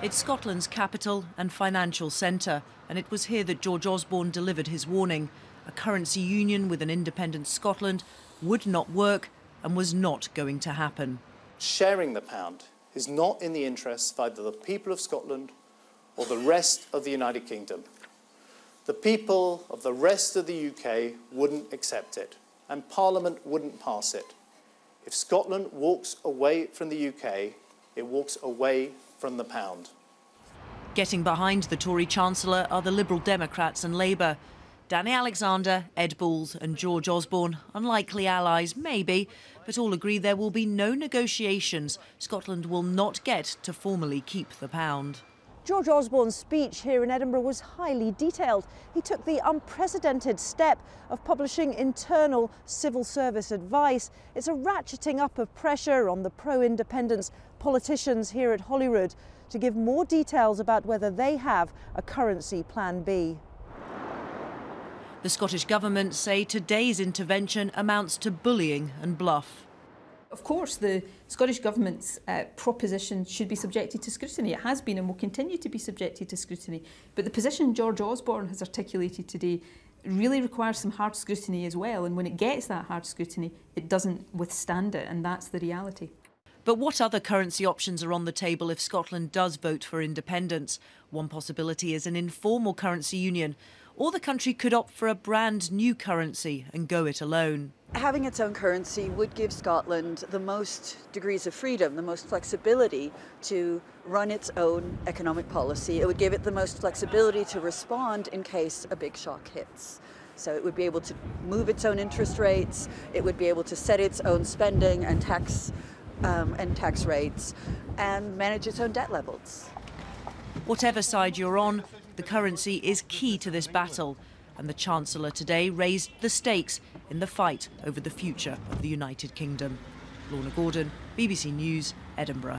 It's Scotland's capital and financial centre, and it was here that George Osborne delivered his warning. A currency union with an independent Scotland would not work and was not going to happen. Sharing the pound is not in the interests of either the people of Scotland or the rest of the United Kingdom. The people of the rest of the UK wouldn't accept it, and Parliament wouldn't pass it. If Scotland walks away from the UK, it walks away from the pound. Getting behind the Tory Chancellor are the Liberal Democrats and Labour. Danny Alexander, Ed Balls and George Osborne, unlikely allies maybe, but all agree there will be no negotiations. Scotland will not get to formally keep the pound. George Osborne's speech here in Edinburgh was highly detailed. He took the unprecedented step of publishing internal civil service advice. It's a ratcheting up of pressure on the pro-independence politicians here at Holyrood to give more details about whether they have a currency plan B. The Scottish Government say today's intervention amounts to bullying and bluff. Of course, the Scottish Government's proposition should be subjected to scrutiny. It has been and will continue to be subjected to scrutiny. But the position George Osborne has articulated today really requires some hard scrutiny as well. And when it gets that hard scrutiny, it doesn't withstand it, and that's the reality. But what other currency options are on the table if Scotland does vote for independence? One possibility is an informal currency union, or the country could opt for a brand new currency and go it alone. Having its own currency would give Scotland the most degrees of freedom, the most flexibility to run its own economic policy. It would give it the most flexibility to respond in case a big shock hits. So it would be able to move its own interest rates, it would be able to set its own spending and tax rates, and manage its own debt levels. Whatever side you're on, the currency is key to this battle, and the Chancellor today raised the stakes in the fight over the future of the United Kingdom. Lorna Gordon, BBC News, Edinburgh.